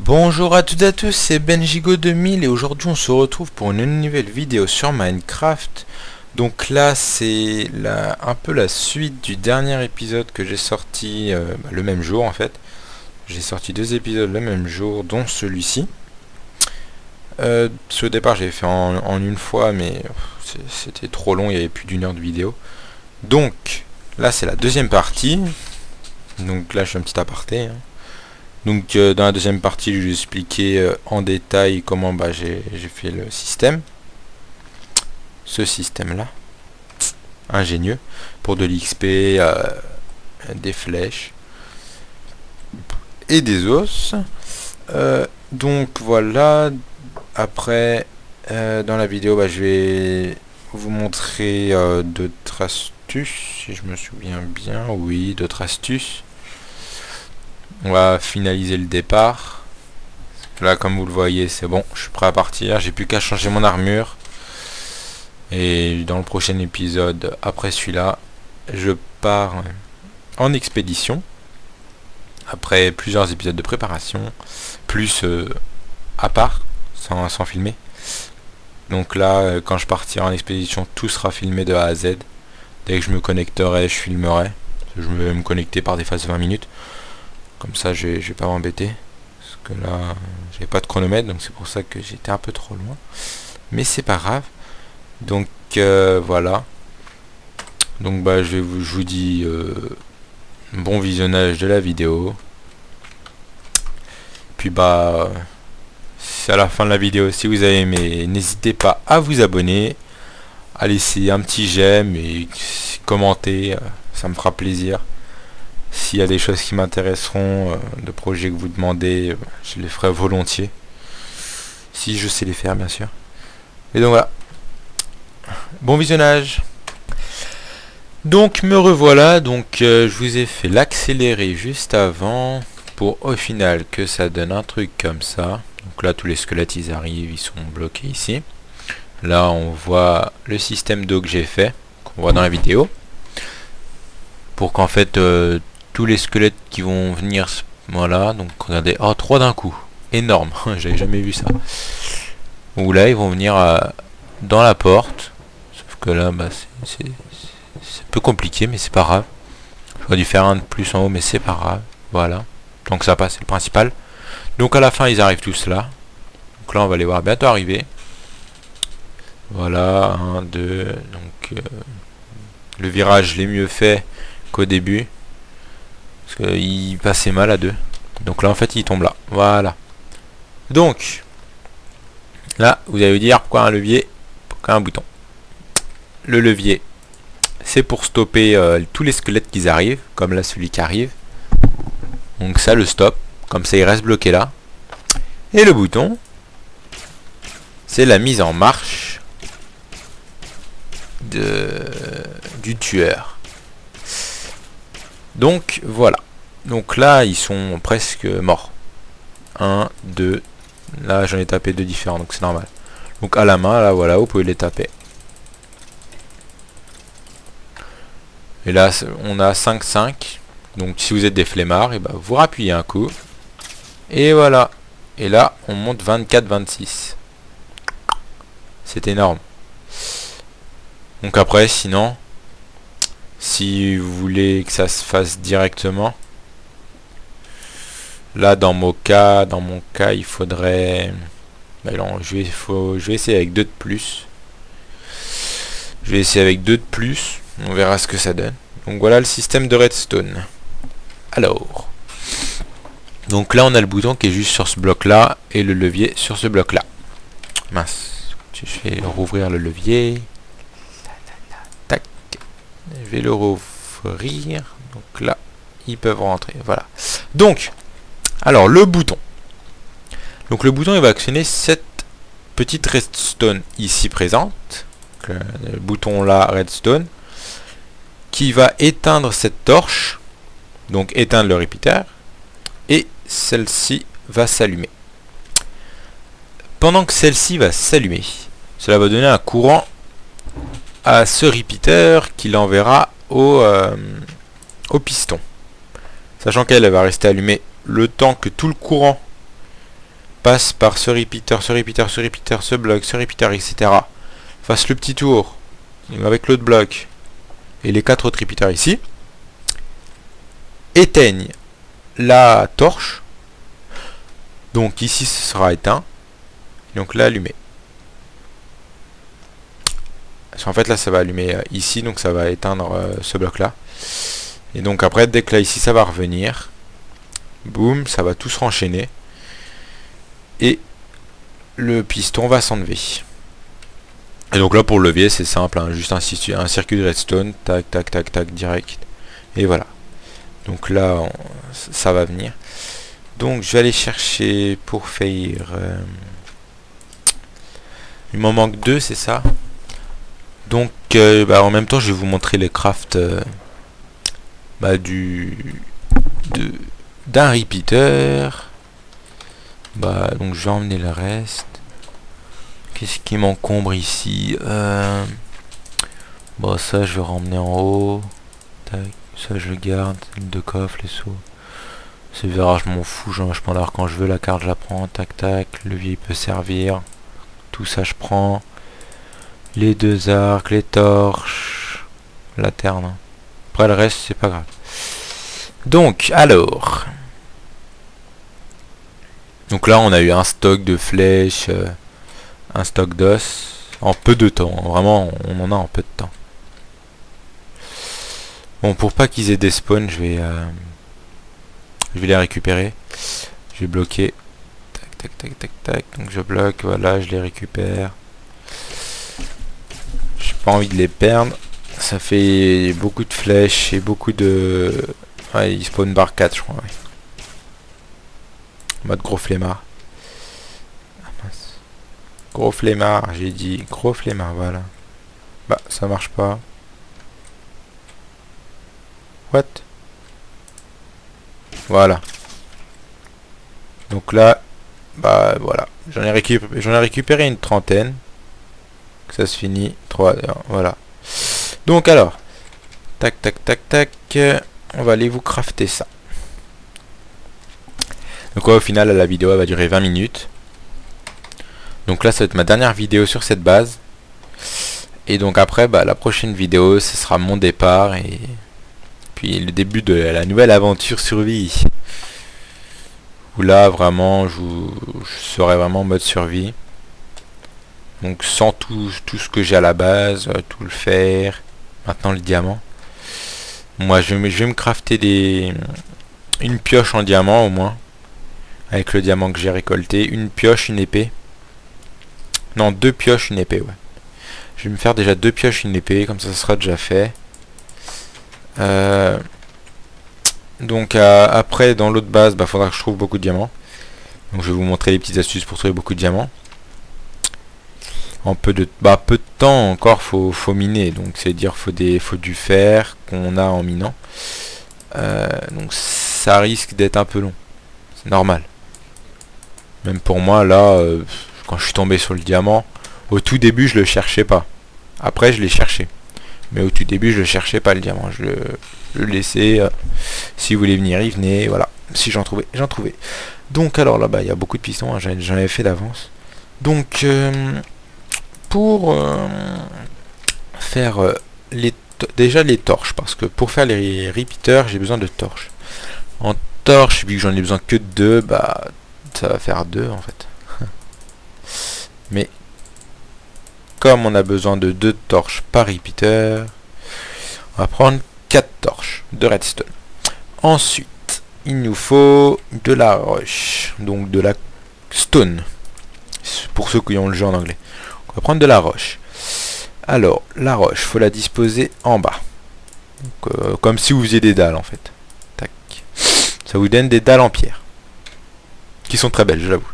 Bonjour à toutes et à tous, c'est Benjigo2000 et aujourd'hui on se retrouve pour une nouvelle vidéo sur Minecraft. Donc là c'est un peu la suite du dernier épisode que j'ai sorti le même jour en fait. J'ai sorti 2 épisodes le même jour, dont celui-ci. Au départ j'avais fait en une fois, mais c'était trop long, il y avait plus d'1 heure de vidéo. Donc là c'est la deuxième partie. Donc là je fais un petit aparté, hein. Donc dans la deuxième partie, je vais expliquer en détail comment j'ai fait le système. Ce système-là. Ingénieux. Pour de l'XP, des flèches. Et des os. Donc voilà. Après, dans la vidéo, je vais vous montrer d'autres astuces. Si je me souviens bien. Oui, d'autres astuces. On va finaliser le départ. Là, comme vous le voyez, c'est bon. Je suis prêt à partir. J'ai plus qu'à changer mon armure. Et dans le prochain épisode, après celui-là, je pars en expédition. Après plusieurs épisodes de préparation. Plus à part, sans filmer. Donc là, quand je partirai en expédition, tout sera filmé de A à Z. Dès que je me connecterai, je filmerai. Je vais me connecter par des phases de 20 minutes. Comme ça, je vais pas m'embêter. Parce que là, j'avais pas de chronomètre, donc c'est pour ça que j'étais un peu trop loin. Mais c'est pas grave. Donc voilà. Donc je vous dis bon visionnage de la vidéo. Puis c'est à la fin de la vidéo. Si vous avez aimé, n'hésitez pas à vous abonner, à laisser un petit j'aime et commenter. Ça me fera plaisir. S'il y a des choses qui m'intéresseront, de projets que vous demandez, je les ferai volontiers. Si je sais les faire, bien sûr. Et donc voilà. Bon visionnage. Donc me revoilà. Donc je vous ai fait l'accélérer juste avant. Pour au final que ça donne un truc comme ça. Donc là tous les squelettes ils arrivent, ils sont bloqués ici. Là on voit le système d'eau que j'ai fait. Qu'on voit dans la vidéo. Pour qu'en fait... tous les squelettes qui vont venir, voilà, donc regardez, 3 d'un coup, énorme, j'avais jamais vu ça. Ou là ils vont venir dans la porte, sauf que là c'est un peu compliqué, mais c'est pas grave. J'aurais dû faire un de plus en haut, mais c'est pas grave, voilà. Donc ça passe, c'est le principal. Donc à la fin ils arrivent tous là. Donc là on va les voir bientôt arriver. Voilà, 1, 2, donc le virage l'est mieux fait qu'au début. Parce qu'il passait mal à 2. Donc là en fait il tombe là. Voilà. Donc là vous allez vous dire pourquoi un levier, pourquoi un bouton. Le levier c'est pour stopper tous les squelettes qui arrivent. Comme là celui qui arrive. Donc ça le stop. Comme ça il reste bloqué là. Et le bouton c'est la mise en marche du tueur. Donc voilà. Donc là ils sont presque morts. 1, 2. Là j'en ai tapé 2 différents, donc c'est normal. Donc à la main, là voilà, vous pouvez les taper. Et là on a 5-5. Donc si vous êtes des flemmards, et vous rappuyez un coup. Et voilà. Et là on monte 24-26. C'est énorme. Donc après sinon, si vous voulez que ça se fasse directement, là dans mon cas il faudrait, je vais essayer avec 2 de plus. Je vais essayer avec 2 de plus, on verra ce que ça donne. Donc voilà le système de redstone. Alors, donc là on a le bouton qui est juste sur ce bloc là et le levier sur ce bloc là. Mince, je vais rouvrir le levier. Je vais le rouvrir. Donc là, ils peuvent rentrer. Voilà. Donc, alors le bouton. Donc le bouton, il va actionner cette petite redstone ici présente. Donc, le bouton là, redstone. Qui va éteindre cette torche. Donc éteindre le repeater. Et celle-ci va s'allumer. Pendant que celle-ci va s'allumer, cela va donner un courant à ce repeater qui l'enverra au piston. Sachant qu'elle va rester allumée le temps que tout le courant passe par ce repeater, ce repeater, ce repeater, ce bloc, ce repeater, etc. Fasse le petit tour avec l'autre bloc et les 4 autres repeaters ici. Éteigne la torche. Donc ici ce sera éteint. Donc là allumé. Parce qu'en fait là ça va allumer ici, donc ça va éteindre ce bloc là. Et donc après dès que là ici ça va revenir, boum, ça va tout se renchaîner. Et le piston va s'enlever. Et donc là pour le levier c'est simple, hein, juste un circuit de redstone, tac tac tac tac direct. Et voilà. Donc là ça va venir. Donc je vais aller chercher pour faire... il m'en manque 2, c'est ça. Donc en même temps je vais vous montrer les crafts d'un repeater. Donc je vais emmener le reste. Qu'est-ce qui m'encombre ici? Ça je vais ramener en haut. Tac. Ça je garde. Les 2 coffres, les seaux. Ce verra je m'en fous, je peux en avoir quand je veux, la carte je la prends, tac tac, le levier peut servir. Tout ça je prends. Les 2 arcs, les torches, lanterne. Après le reste c'est pas grave. Donc alors. Donc là on a eu un stock de flèches, un stock d'os, en peu de temps. Vraiment on en a en peu de temps. Bon, pour pas qu'ils aient des spawns, je vais les récupérer. Je vais bloquer. Tac tac tac tac tac. Donc je bloque, voilà, je les récupère. J'ai pas envie de les perdre. Ça fait beaucoup de flèches et beaucoup de... Ouais, il spawn bar 4 je crois, ouais. En mode gros flemmard. Ah, mince. Gros flemmard, j'ai dit. Gros flemmard, voilà. Ça marche pas. What? Voilà. Donc là, voilà. J'en ai récupéré une trentaine. Que ça se finit. 3, voilà. Donc alors. Tac, tac, tac, tac. On va aller vous crafter ça. Donc au final, la vidéo elle va durer 20 minutes. Donc là, ça va être ma dernière vidéo sur cette base. Et donc après, la prochaine vidéo, ce sera mon départ et... puis le début de la nouvelle aventure survie. Où là vraiment je serai vraiment en mode survie. Donc sans tout ce que j'ai à la base, tout le fer, maintenant le diamant. Moi je vais me crafter une pioche en diamant au moins. Avec le diamant que j'ai récolté. Une pioche, une épée. Non, 2 pioches, une épée, ouais. Je vais me faire déjà 2 pioches, une épée, comme ça sera déjà fait. Donc après dans l'autre base faudra que je trouve beaucoup de diamants. Donc je vais vous montrer les petites astuces pour trouver beaucoup de diamants. En peu de temps encore faut miner. Donc c'est à dire faut du fer qu'on a en minant. Donc ça risque d'être un peu long. C'est normal. Même pour moi là quand je suis tombé sur le diamant, au tout début je le cherchais pas. Après je l'ai cherché. Mais au tout début je le cherchais pas le diamant. Je le laissais. Si vous voulez venir, y venez. Voilà. Si j'en trouvais, j'en trouvais. Donc alors là-bas, il y a beaucoup de pistons. Hein, j'en avais fait d'avance. Donc pour faire déjà les torches. Parce que pour faire les repeaters, j'ai besoin de torches. En torches, vu que j'en ai besoin que de 2, ça va faire 2 en fait. Mais comme on a besoin de 2 torches par repeater, on va prendre 4 torches de redstone. Ensuite, il nous faut de la roche, donc de la stone, pour ceux qui ont le jeu en anglais. On va prendre de la roche. Alors, la roche, faut la disposer en bas. Donc, comme si vous faisiez des dalles en fait. Tac. Ça vous donne des dalles en pierre. Qui sont très belles, je l'avoue.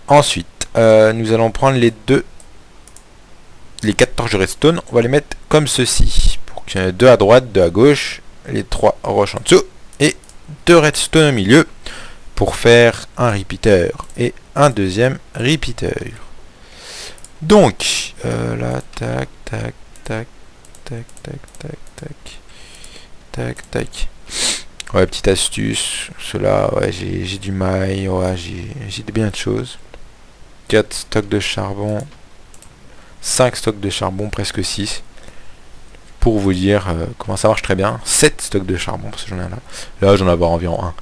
Ensuite, nous allons prendre les 4 torches de redstone. On va les mettre comme ceci. Pour qu'il y en ait 2 à droite, 2 à gauche. Les 3 roches en dessous. Et 2 redstone au milieu. Pour faire un repeater. Et un deuxième repeater. Donc, là, tac, tac, tac, tac, tac, tac, tac, tac, tac. Ouais, petite astuce. Cela, ouais, j'ai du mail, ouais, j'ai bien de choses. 4 stocks de charbon. 5 stocks de charbon, presque 6. Pour vous dire comment ça marche très bien. 7 stocks de charbon, parce que j'en ai un là. Là, j'en ai avoir environ un.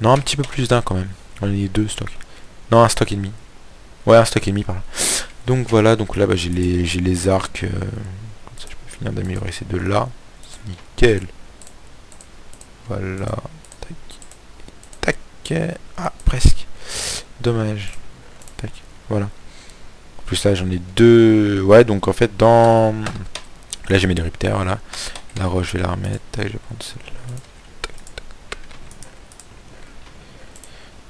Non, un petit peu plus d'un quand même. On est 2 stocks. Non, un stock et demi. Ouais, un stock et demi par là. Donc voilà, donc là, bah, j'ai les arcs. Comme ça, je peux finir d'améliorer ces deux-là. C'est nickel. Voilà. Tac. Tac. Ah, presque. Dommage. Tac. Voilà. En plus, là, j'en ai deux. Ouais, donc en fait, dans... Là, j'ai mes dériptères, voilà. La roche, je vais la remettre. Tac, je vais prendre celle-là.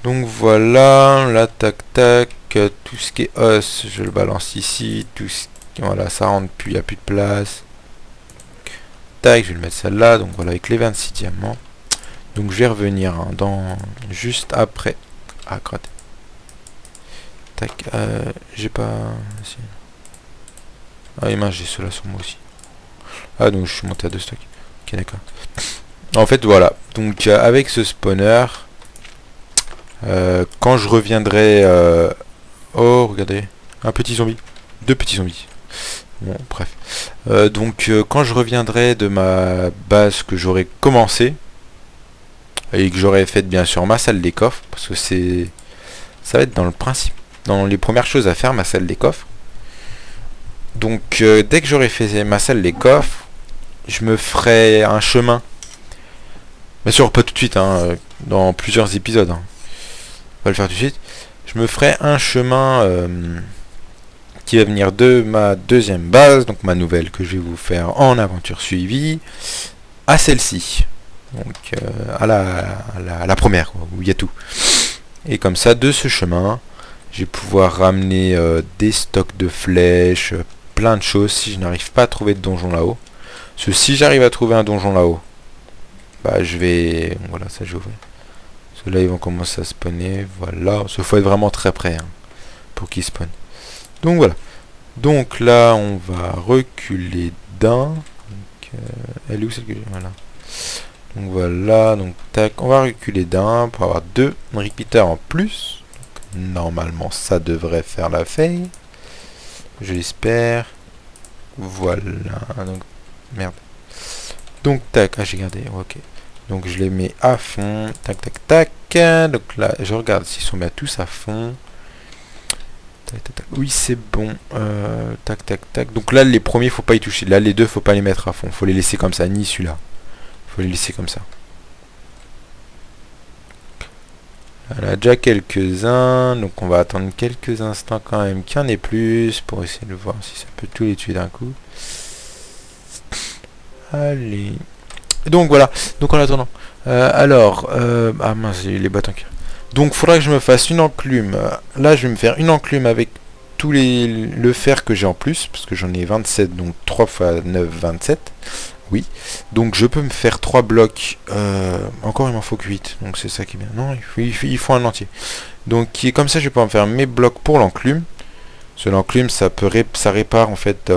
Donc voilà, là, tac, tac. Tout ce qui est os, je le balance ici. Tout ce qui... Voilà, ça rentre plus, il n'y a plus de place. Tac, je vais le mettre celle-là. Donc voilà, avec les 26 diamants. Donc je vais revenir hein, dans juste après. Ah, crotte. Tac, j'ai pas... Si. Ah, et mince, j'ai cela sur moi aussi. Ah, donc je suis monté à 2 stocks. Ok, d'accord. En fait, voilà. Donc avec ce spawner, quand je reviendrai... Oh, regardez. Un petit zombie. 2 petits zombies. Bon, bref. Donc quand je reviendrai de ma base que j'aurai commencé, et que j'aurai fait bien sûr ma salle des coffres, parce que c'est... Ça va être dans le principe. Dans les premières choses à faire, ma salle des coffres. Donc dès que j'aurai fait ma salle des coffres, je me ferai un chemin. Bien sûr, pas tout de suite, hein, dans plusieurs épisodes. Hein. On va le faire tout de suite. Je me ferai un chemin qui va venir de ma deuxième base, donc ma nouvelle que je vais vous faire en aventure suivie, à celle-ci. Donc à la première, quoi, où il y a tout. Et comme ça, de ce chemin, je vais pouvoir ramener des stocks de flèches, plein de choses si je n'arrive pas à trouver de donjon là-haut. Parce que si j'arrive à trouver un donjon là-haut, bah je vais... Voilà, ça je vais ouvrir. Ceux-là ils vont commencer à spawner, voilà. Il faut être vraiment très près hein, pour qu'ils spawnent. Donc voilà. Donc là on va reculer d'un. Elle est où celle que j'ai? Voilà. Donc voilà, donc tac, on va reculer d'un pour avoir 2 repeaters en plus. Donc, normalement ça devrait faire l'affaire. Je l'espère. Voilà. Donc, merde. Donc tac, ah j'ai gardé, ok. Donc je les mets à fond. Tac tac tac. Donc là je regarde s'ils sont bien tous à fond. Tac, tac, tac. Oui c'est bon. Tac tac tac. Donc là les premiers faut pas y toucher. Là les deux faut pas les mettre à fond. Faut les laisser comme ça, ni celui-là. Faut les laisser comme ça. Voilà, déjà quelques-uns. Donc on va attendre quelques instants quand même qu'il y en ait plus pour essayer de voir si ça peut tous les tuer d'un coup. Allez. Donc voilà. Donc en attendant. Ah mince, j'ai les bâtons qui... Donc faudra que je me fasse une enclume. Là je vais me faire une enclume avec tous le fer que j'ai en plus. Parce que j'en ai 27. Donc 3 x 9, 27. Oui. Donc je peux me faire 3 blocs. Encore il m'en faut que 8. Donc c'est ça qui est bien. Non, il faut un entier. Donc comme ça je vais pouvoir me faire mes blocs pour l'enclume. Parce que l'enclume ça répare en fait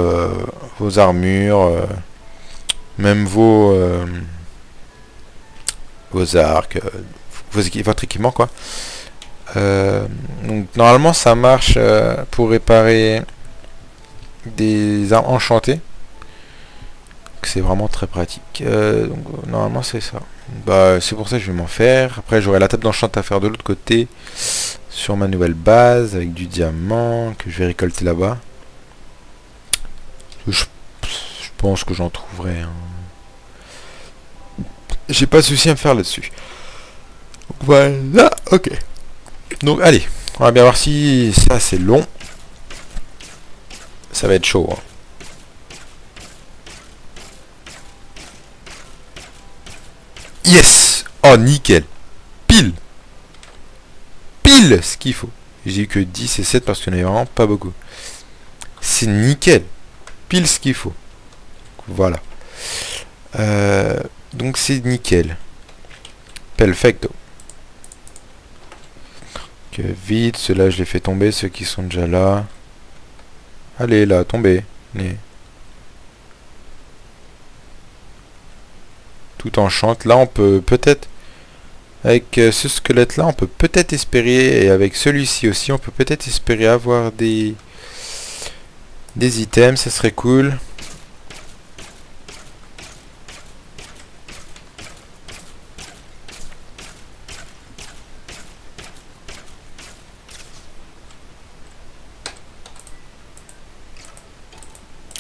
vos armures. Même vos arcs. Votre équipement quoi. Donc normalement ça marche pour réparer des armes enchantées. C'est vraiment très pratique. Donc, normalement c'est ça. Bah c'est pour ça que je vais m'en faire. Après j'aurai la table d'enchant à faire de l'autre côté. Sur ma nouvelle base avec du diamant que je vais récolter là-bas. Je pense que j'en trouverai. Hein. J'ai pas de souci à me faire là-dessus. Voilà, ok. Donc allez, on va bien voir si ça c'est long. Ça va être chaud. Hein. Yes! Oh nickel! Pile! Pile ce qu'il faut. J'ai eu que 10 et 7 parce qu'il n'y en avait vraiment pas beaucoup. C'est nickel! Pile ce qu'il faut. Voilà. Donc c'est nickel. Perfecto. Que vite, ceux-là je les fais tomber, ceux qui sont déjà là. Allez là, tombez. Allez. Tout enchante. Là on peut peut-être... Avec ce squelette là on peut peut-être espérer, et avec celui-ci aussi on peut peut-être espérer avoir des items, ça serait cool.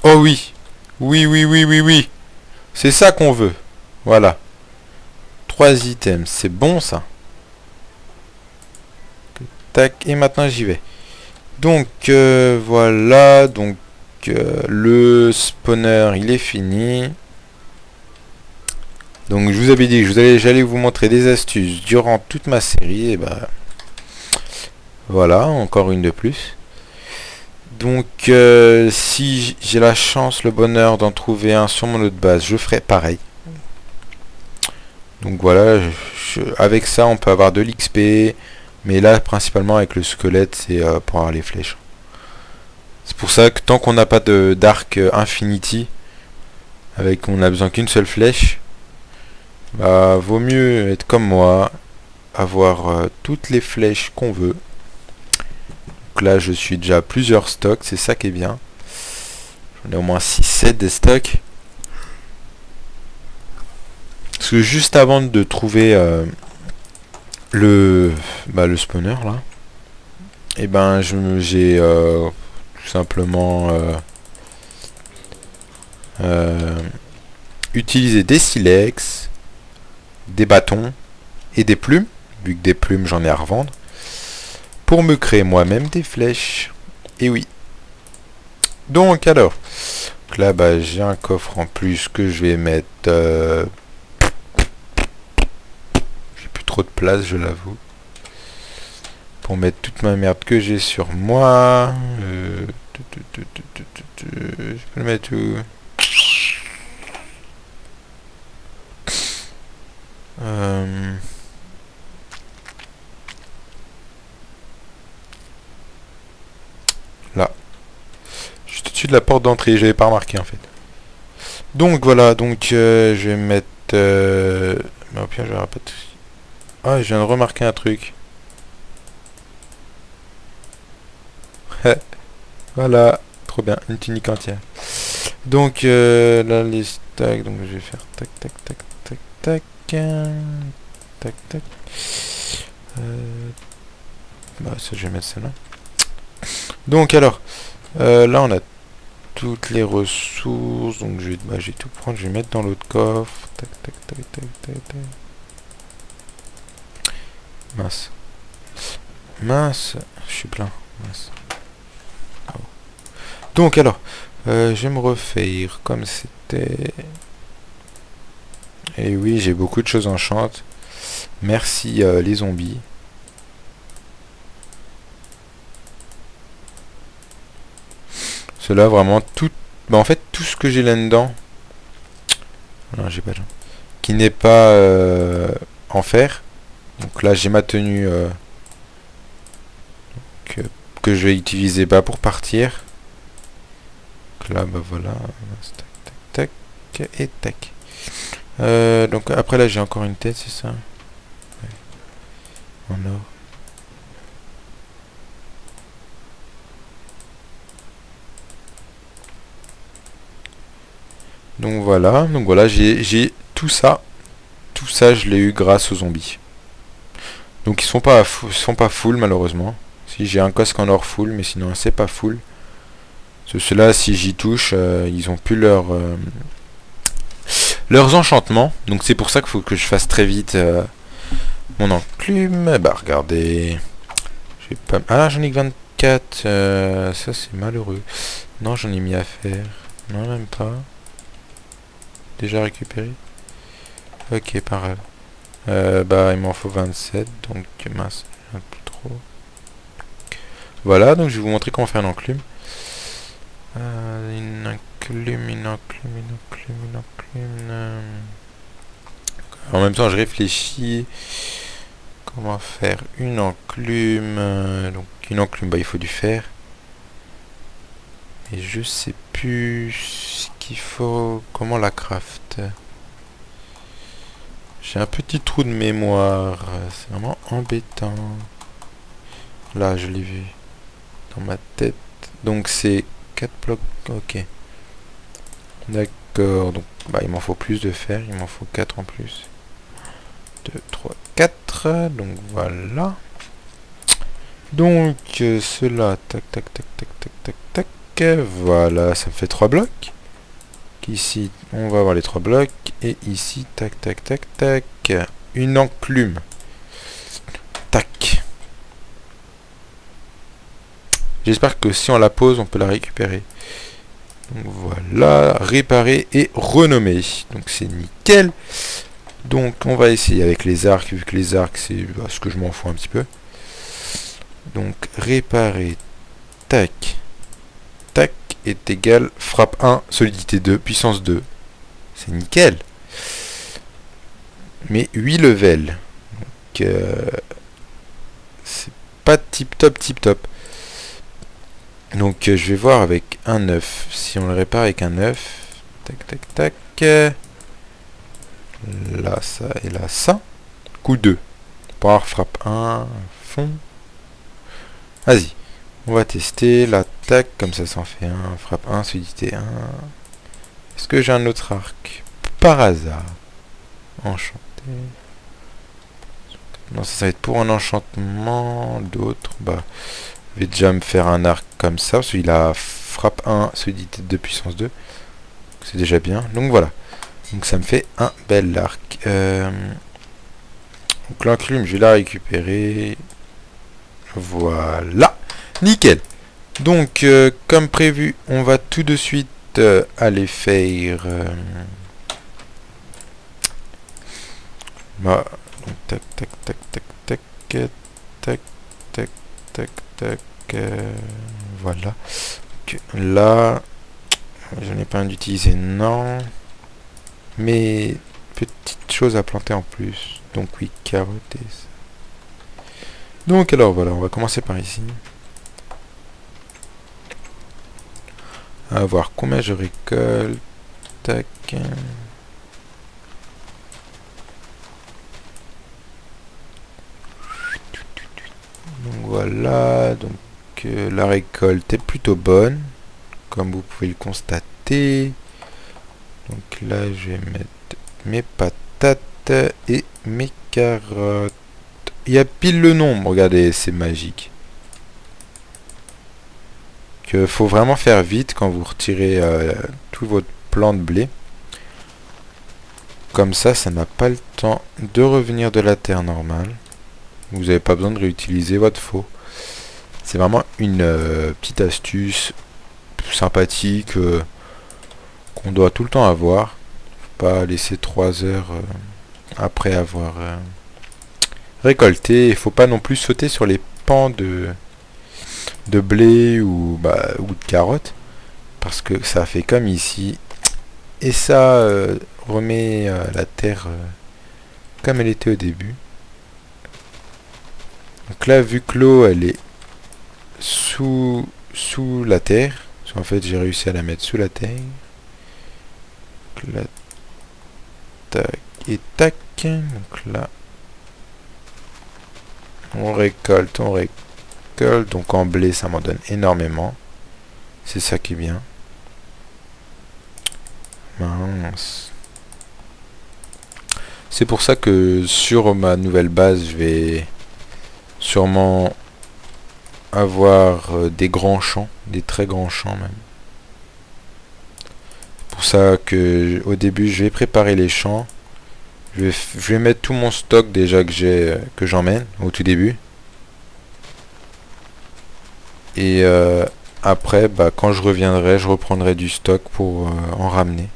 Oh oui, oui, oui, oui, oui, oui. C'est ça qu'on veut. Voilà. 3 items, c'est bon ça. Tac, et maintenant j'y vais. Donc voilà, donc le spawner il est fini. Donc je vous avais dit que j'allais vous montrer des astuces durant toute ma série, et bah voilà, encore une de plus. Donc si j'ai la chance, le bonheur d'en trouver un sur mon autre base, je ferai pareil. Donc voilà, avec ça on peut avoir de l'XP, mais là principalement avec le squelette c'est pour avoir les flèches. C'est pour ça que tant qu'on n'a pas d'arc infinity, on a besoin qu'une seule flèche, bah vaut mieux être comme moi, avoir toutes les flèches qu'on veut. Donc là je suis déjà à plusieurs stocks, c'est ça qui est bien. J'en ai au moins 6-7 des stocks. Parce que juste avant de trouver le spawner là, et ben j'ai tout simplement utilisé des silex, des bâtons et des plumes, vu que des plumes j'en ai à revendre, pour me créer moi-même des flèches. Et oui. Donc alors, là bah j'ai un coffre en plus que je vais mettre. J'ai plus trop de place, je l'avoue, pour mettre toute ma merde que j'ai sur moi. Je peux le mettre où? Là. Juste au-dessus de la porte d'entrée, j'avais pas remarqué en fait. Donc voilà, donc je vais mettre... mais au pire, je vais pas tout... Ah, je viens de remarquer un truc. Voilà, trop bien, une tunique entière. Donc là les stacks, donc je vais faire tac tac tac tac tac tac tac. Bah ça je vais mettre ça là. Donc alors là on a toutes les ressources, donc je vais tout prendre, je vais mettre dans l'autre coffre. Tac tac tac tac tac tac. Mince. Mince, je suis plein. Mince. Oh. Donc alors, je vais me refaire comme c'était. Et oui, j'ai beaucoup de choses enchantes. Merci les zombies. Cela vraiment tout. Bah en fait tout ce que j'ai là-dedans. Non, j'ai pas de... qui n'est pas en fer. Donc là j'ai ma tenue que je vais utiliser pour partir. Donc là bah voilà. Tac tac tac et tac. Donc après là j'ai encore une tête, c'est ça? Ouais. En or. Donc voilà, j'ai tout ça. Tout ça je l'ai eu grâce aux zombies. Donc ils sont pas full malheureusement. Si j'ai un casque en or full, mais sinon c'est pas full. Ceux-là, si j'y touche, ils ont plus leurs enchantements. Donc c'est pour ça qu'il faut que je fasse très vite mon enclume. Bah regardez. Pas... Ah j'en ai que 24. Ça c'est malheureux. Non j'en ai mis à faire. Non même pas. Déjà récupéré. Ok pas grave. Bah il m'en faut 27. Donc mince. Un peu trop. Voilà donc je vais vous montrer comment faire un enclume. Une enclume. En même temps, je réfléchis comment faire une enclume. Donc, une enclume, bah, il faut du fer. Et je sais plus ce qu'il faut. Comment la craft. J'ai un petit trou de mémoire. C'est vraiment embêtant. Là, je l'ai vu. Dans ma tête. Donc c'est 4 blocs. Ok. D'accord. Donc bah, il m'en faut plus de fer. Il m'en faut 4 en plus. 2, 3, 4. Donc voilà. Donc cela. Tac, tac, tac, tac, tac, tac, tac. Voilà. Ça me fait 3 blocs. Ici, on va avoir les 3 blocs. Et ici, tac, tac, tac, tac. Une enclume. Tac. J'espère que si on la pose, on peut la récupérer. Donc voilà, réparer et renommer. Donc c'est nickel. Donc on va essayer avec les arcs, vu que les arcs c'est ce que je m'en fous un petit peu. Donc réparer, tac, tac, est égal frappe 1, solidité 2, puissance 2. C'est nickel. Mais 8 levels. Donc c'est pas tip top, tip top. Donc je vais voir avec un œuf. Si on le répare avec un œuf. Tac, tac, tac. Là, ça et là, ça. Coup 2. Par frappe 1. Fond. Vas-y. On va tester l'attaque. Comme ça, ça en fait 1. Frappe 1, solidité 1. Est-ce que j'ai un autre arc? Par hasard. Enchanté. Non, ça va être pour un enchantement. D'autres. Bah. Je vais déjà me faire un arc comme ça, parce qu'il a frappe 1, solidité 2, puissance 2. C'est déjà bien. Donc voilà. Donc ça me fait un bel arc. Donc l'enclume, je vais la récupérer. Voilà. Nickel. Donc, comme prévu, on va tout de suite aller faire... bah, donc, tac, tac, tac, tac, tac, tac, tac, tac, tac, voilà. Donc, là, j'en ai pas un d'utiliser, non. Mais petite chose à planter en plus. Donc oui, carottes et ça. Donc alors voilà, on va commencer par ici. À voir combien je récolte. Tac. Donc voilà, donc la récolte est plutôt bonne, comme vous pouvez le constater. Donc là, je vais mettre mes patates et mes carottes. Il y a pile le nombre, regardez, c'est magique. Que faut vraiment faire vite quand vous retirez tout votre plant de blé. Comme ça n'a pas le temps de revenir de la terre normale. Vous n'avez pas besoin de réutiliser votre faux. C'est vraiment une petite astuce sympathique qu'on doit tout le temps avoir. Faut pas laisser 3 heures après avoir récolté. Il faut pas non plus sauter sur les pans de blé ou de carottes, parce que ça fait comme ici et ça remet la terre comme elle était au début. Donc là, vu que l'eau elle est sous la terre, parce qu'en fait j'ai réussi à la mettre sous la terre. Donc là, tac et tac. Donc là, on récolte. Donc en blé, ça m'en donne énormément. C'est ça qui est bien. Mince. C'est pour ça que sur ma nouvelle base, je vais sûrement avoir des grands champs, des très grands champs même. C'est pour ça que au début, je vais préparer les champs. Je vais mettre tout mon stock déjà que j'emmène au tout début. Et après, quand je reviendrai, je reprendrai du stock pour en ramener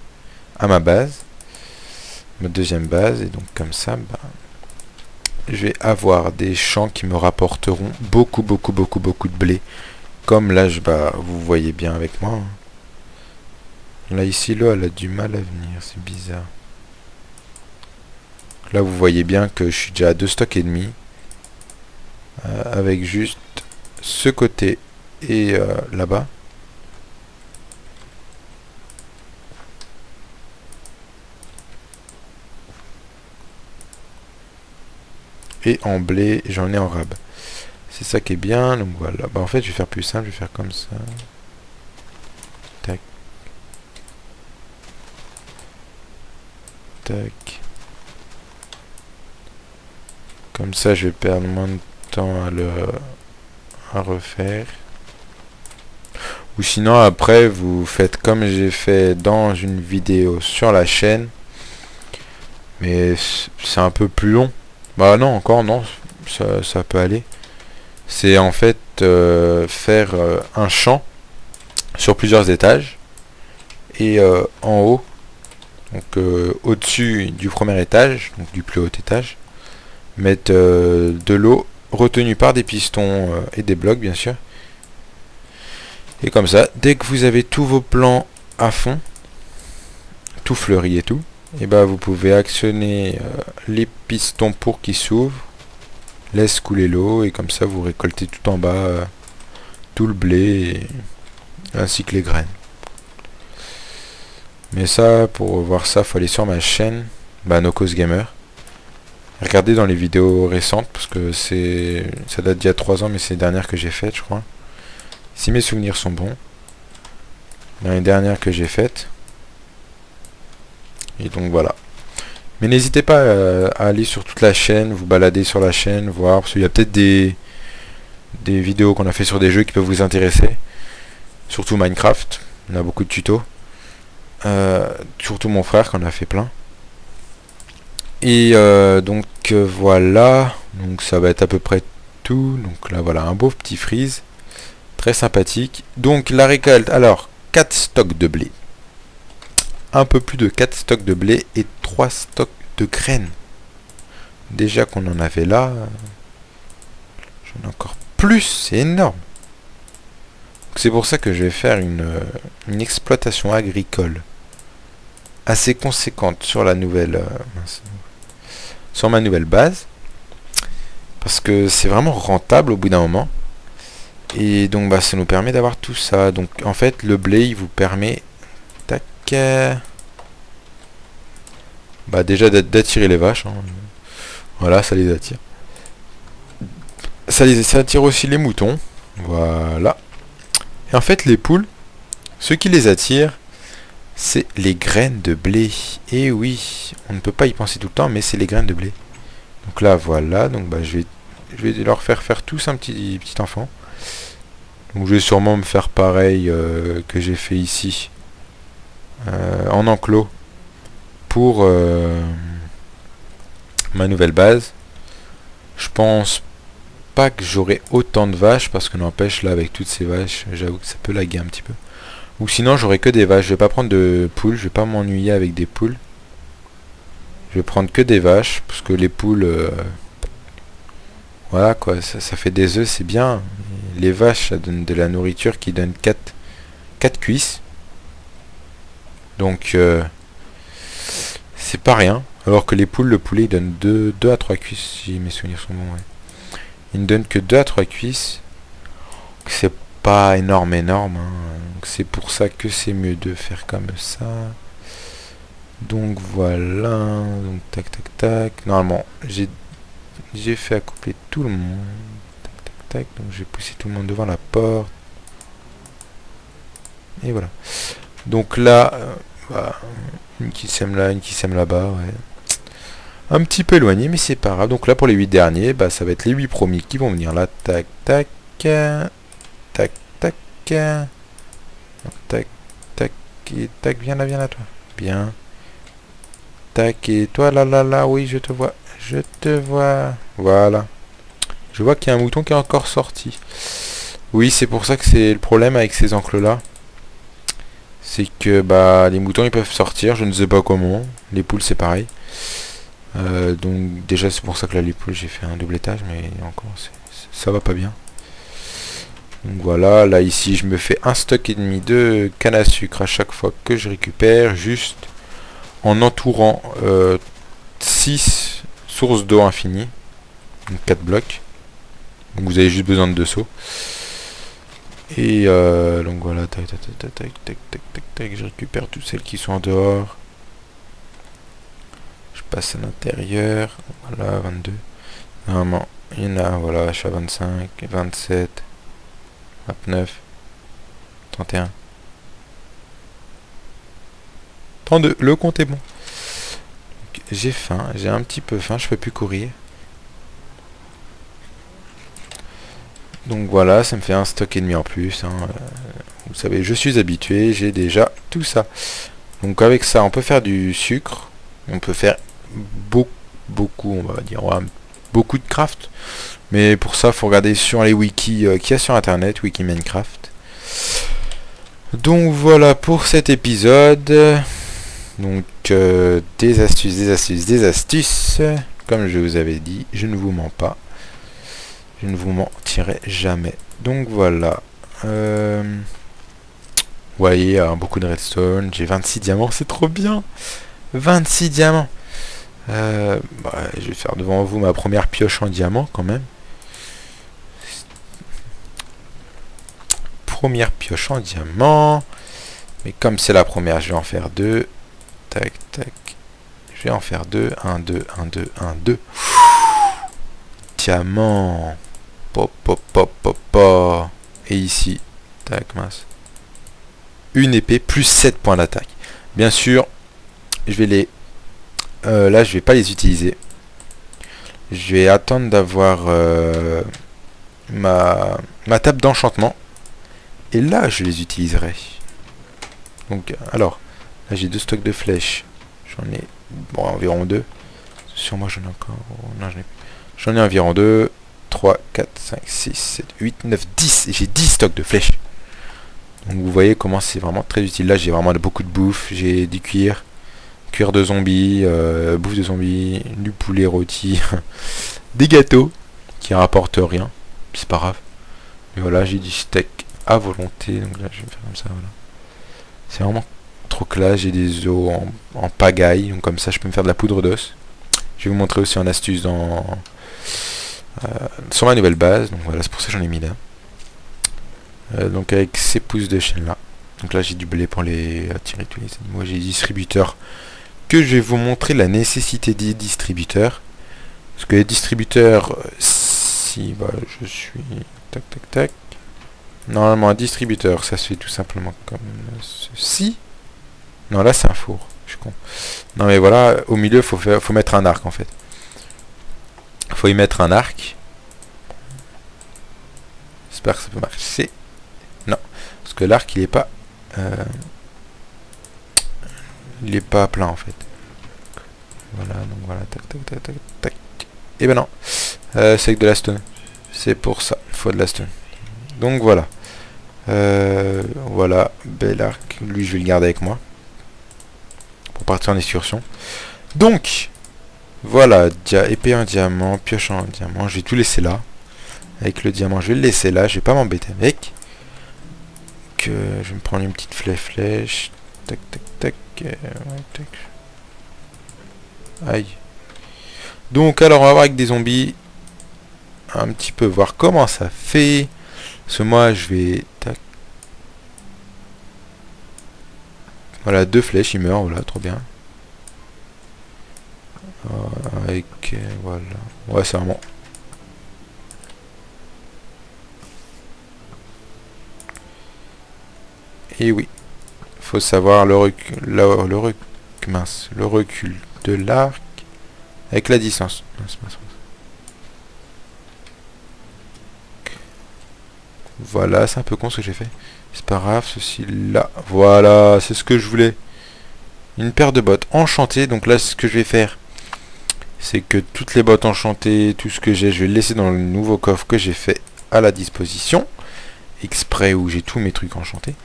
à ma base, ma deuxième base. Et donc comme ça, je vais avoir des champs qui me rapporteront beaucoup de blé. Comme là, vous voyez bien avec moi. Là, ici, l'eau, elle a du mal à venir. C'est bizarre. Là, vous voyez bien que je suis déjà à 2 stocks et demi. Avec juste ce côté et là-bas. et en blé, j'en ai en rab. C'est ça qui est bien, donc voilà. Bah en fait, je vais faire plus simple, je vais faire comme ça. Tac. Tac. Comme ça, je vais perdre moins de temps à refaire. Ou sinon, après, vous faites comme j'ai fait dans une vidéo sur la chaîne. Mais c'est un peu plus long. Bah non, encore non, ça peut aller. C'est en fait faire un champ sur plusieurs étages. Et en haut, donc au-dessus du premier étage, donc du plus haut étage, mettre de l'eau retenue par des pistons et des blocs bien sûr. Et comme ça, dès que vous avez tous vos plants à fond, tout fleuri et tout, et bah vous pouvez actionner les pistons pour qu'ils s'ouvrent, laisse couler l'eau et comme ça vous récoltez tout en bas tout le blé ainsi que les graines. Mais ça, pour voir ça, faut aller sur ma chaîne, Nocos Gamer. Regardez dans les vidéos récentes parce que ça date d'il y a 3 ans, mais c'est les dernières que j'ai faites, je crois. Si mes souvenirs sont bons, dans les dernières que j'ai faites. Et donc voilà. Mais n'hésitez pas à aller sur toute la chaîne, vous balader sur la chaîne, voir, parce qu'il y a peut-être des vidéos qu'on a fait sur des jeux qui peuvent vous intéresser. Surtout Minecraft, on a beaucoup de tutos. Surtout mon frère qui en a fait plein. Et donc voilà, donc ça va être à peu près tout. Donc là voilà, un beau petit freeze, très sympathique. Donc la récolte, alors 4 stocks de blé. Un peu plus de 4 stocks de blé et 3 stocks de graines. Déjà qu'on en avait là, j'en ai encore plus, c'est énorme. C'est pour ça que je vais faire une exploitation agricole assez conséquente sur la nouvelle sur ma nouvelle base. Parce que c'est vraiment rentable au bout d'un moment. Et donc ça nous permet d'avoir tout ça. Donc en fait le blé il vous permet déjà d'attirer les vaches hein. Voilà, ça les attire. Ça attire aussi les moutons. Voilà. Et en fait les poules, ce qui les attire, c'est les graines de blé. Et oui, on ne peut pas y penser tout le temps, mais c'est les graines de blé. Donc là voilà, donc je vais leur faire tous un petit enfant. Donc je vais sûrement me faire pareil que j'ai fait ici en enclos pour ma nouvelle base. Je pense pas que j'aurai autant de vaches parce que n'empêche là avec toutes ces vaches, j'avoue que ça peut laguer un petit peu. Ou sinon j'aurai que des vaches. Je vais pas prendre de poules, je vais pas m'ennuyer avec des poules. Je vais prendre que des vaches parce que les poules voilà quoi, ça fait des œufs, c'est bien. Les vaches ça donne de la nourriture qui donne 4 cuisses. Donc c'est pas rien. Alors que les poules, le poulet il donne 2 à 3 cuisses si mes souvenirs sont bons. Ouais. Il ne donne que 2 à 3 cuisses. C'est pas énorme hein. C'est pour ça que c'est mieux de faire comme ça. Donc voilà. Donc tac. Normalement j'ai fait accoupler tout le monde. Tac. Donc j'ai poussé tout le monde devant la porte. Et voilà. Donc là, une qui sème là, une qui sème là-bas, ouais. Un petit peu éloigné, mais c'est pas grave. Donc là, pour les 8 derniers, ça va être les 8 premiers qui vont venir là. Tac. Et tac, viens là, toi. Bien. Tac, et toi, là, oui, je te vois. Voilà. Je vois qu'il y a un mouton qui est encore sorti. Oui, c'est pour ça que c'est le problème avec ces enclos-là. C'est que les moutons ils peuvent sortir, je ne sais pas comment. Les poules c'est pareil. Donc déjà c'est pour ça que là les poules j'ai fait un double étage, mais encore ça va pas bien. Donc voilà, là ici je me fais un stock et demi de canne à sucre à chaque fois que je récupère, juste en entourant 6 sources d'eau infinies, donc 4 blocs. Donc vous avez juste besoin de 2 seaux. Et donc voilà, tac, je récupère toutes celles qui sont en dehors. Je passe à l'intérieur, voilà, 22. Vraiment, il y en a, voilà, je suis à 25, 27, 29, 31, 32, le compte est bon. J'ai faim, j'ai un petit peu faim, je peux plus courir. Donc voilà, ça me fait un stock et demi en plus. Hein. Vous savez, je suis habitué, j'ai déjà tout ça. Donc avec ça, on peut faire du sucre. On peut faire beaucoup, on va dire, ouais, beaucoup de craft. Mais pour ça, faut regarder sur les wikis qu'il y a sur internet, wiki Minecraft. Donc voilà pour cet épisode. Donc des astuces. Comme je vous avais dit, je ne vous mens pas. Je ne vous mentirai jamais. Donc voilà. Vous voyez, beaucoup de redstone. J'ai 26 diamants, c'est trop bien. 26 diamants. Je vais faire devant vous ma première pioche en diamant quand même. Première pioche en diamant. Mais comme c'est la première, je vais en faire deux. Tac, tac. Je vais en faire deux. 1, 2, 1, 2, 1, 2. Diamant. Pop, pop, pop, pop, pop. Et ici, tac, mince. Une épée plus 7 points d'attaque. Bien sûr, je vais les... là, je vais pas les utiliser. Je vais attendre d'avoir ma table d'enchantement. Et là, je les utiliserai. Donc, alors, là, j'ai 2 stocks de flèches. J'en ai, bon, environ 2. Sur moi, j'en ai encore... Non, j'en ai environ 2. 3, 4, 5, 6, 7, 8, 9, 10. J'ai 10 stocks de flèches. Donc vous voyez comment c'est vraiment très utile. Là j'ai vraiment beaucoup de bouffe. J'ai du cuir de zombies, bouffe de zombies, du poulet rôti, des gâteaux qui rapportent rien. C'est pas grave. Mais voilà, j'ai du steak à volonté. Donc là je vais faire comme ça. Voilà. C'est vraiment trop classe. J'ai des os en pagaille. Donc comme ça je peux me faire de la poudre d'os. Je vais vous montrer aussi en astuce sur ma nouvelle base. Donc voilà, c'est pour ça que j'en ai mis là. Donc avec ces pousses de chaîne là. Donc là j'ai du blé pour les attirer tous les animaux. J'ai des distributeurs que je vais vous montrer la nécessité des distributeurs. Parce que les distributeurs, si bah, je suis... Tac tac tac. Normalement un distributeur ça se fait tout simplement comme ceci. Non là c'est un four. Je suis con. Non mais voilà, au milieu faut mettre un arc en fait. Faut y mettre un arc. J'espère que ça peut marcher. Non. Parce que l'arc il est pas plein en fait. Voilà, donc voilà, tac tac tac tac tac. Et ben non. C'est avec de la stone. C'est pour ça, il faut de la stone. Donc voilà. Voilà, bel arc. Lui je vais le garder avec moi. Pour partir en excursion. Donc voilà, épée en diamant, pioche en diamant, je vais tout laisser là. Avec le diamant, je vais le laisser là, je vais pas m'embêter avec. Je vais me prendre une petite flèche. Tac, tac, tac. Ouais, tac. Aïe. Donc, alors, on va voir avec des zombies. Un petit peu voir comment ça fait. Parce que moi, je vais... Tac. Voilà, 2 flèches, il meurt. Voilà, trop bien. Avec... voilà. Ouais, c'est vraiment... Et oui, faut savoir le recul de l'arc avec la distance. Voilà, c'est un peu con ce que j'ai fait. C'est pas grave, ceci là. Voilà, c'est ce que je voulais. Une paire de bottes enchantées. Donc là, ce que je vais faire, c'est que toutes les bottes enchantées, tout ce que j'ai, je vais le laisser dans le nouveau coffre que j'ai fait à la disposition. Exprès où j'ai tous mes trucs enchantés.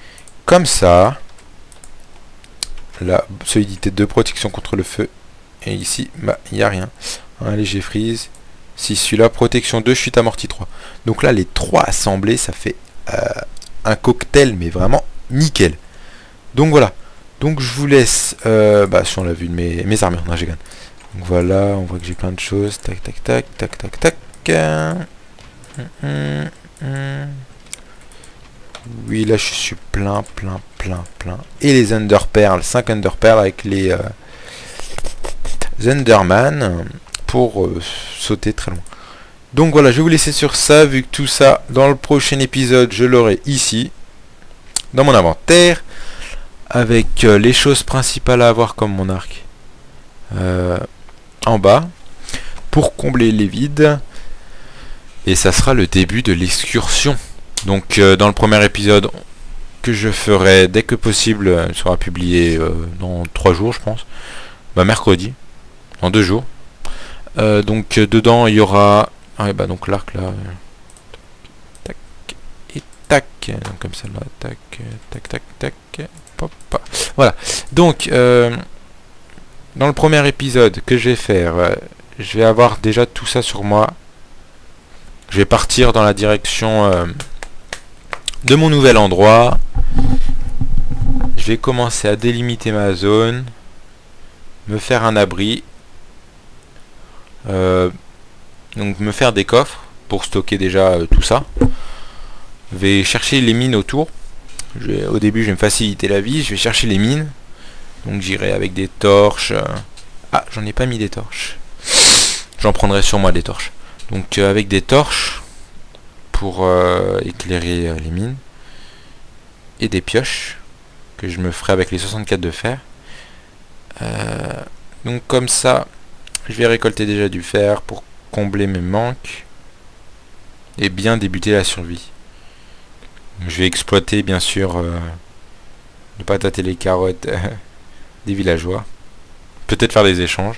Comme ça, la solidité de protection contre le feu. Et ici, bah, il n'y a rien. Un léger freeze. Si celui-là, protection 2, chute amortie 3. Donc là, les 3 assemblés, ça fait un cocktail, mais vraiment nickel. Donc voilà. Donc je vous laisse, si on l'a vu de mes armures. Non, j'ai gagné. Donc voilà, on voit que j'ai plein de choses. Tac, tac, tac, tac, tac, tac. Oui, là je suis plein. Et les Enderpearls, 5 Enderpearls avec les Enderman pour sauter très loin. Donc voilà, je vais vous laisser sur ça, vu que tout ça, dans le prochain épisode, je l'aurai ici, dans mon inventaire, avec les choses principales à avoir comme mon arc en bas, pour combler les vides, et ça sera le début de l'excursion. Donc dans le premier épisode que je ferai dès que possible, il sera publié dans 3 jours je pense, mercredi, dans 2 jours. Donc dedans il y aura donc l'arc là, tac et tac, donc comme ça là, tac tac tac tac, pop, pop. Voilà, donc dans le premier épisode que je vais faire, je vais avoir déjà tout ça sur moi. Je vais partir dans la direction de mon nouvel endroit. Je vais commencer à délimiter ma zone, me faire un abri, donc me faire des coffres pour stocker déjà tout ça. Je vais chercher les mines autour. Au début je vais me faciliter la vie, je vais chercher les mines. Donc j'irai avec des torches. Ah, j'en ai pas mis des torches. J'en prendrai sur moi des torches. Donc avec des torches pour éclairer les mines. Et des pioches que je me ferai avec les 64 de fer. Donc comme ça, je vais récolter déjà du fer pour combler mes manques et bien débuter la survie. Je vais exploiter bien sûr, ne pas tâter les carottes des villageois. Peut-être faire des échanges.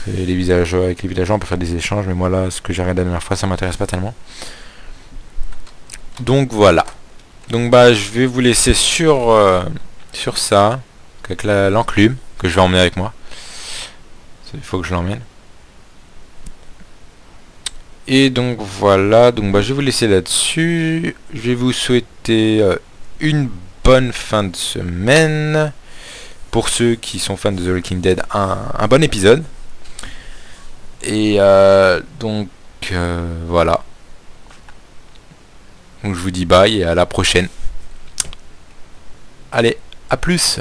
Avec les villageois on peut faire des échanges, mais moi là, ce que j'ai regardé la dernière fois, ça m'intéresse pas tellement. Donc voilà. Donc je vais vous laisser sur ça, avec l'enclume que je vais emmener avec moi. Il faut que je l'emmène. Et donc voilà, donc je vais vous laisser là-dessus. Je vais vous souhaiter une bonne fin de semaine. Pour ceux qui sont fans de The Walking Dead, un bon épisode. Et donc voilà. Donc je vous dis bye et à la prochaine. Allez, à plus.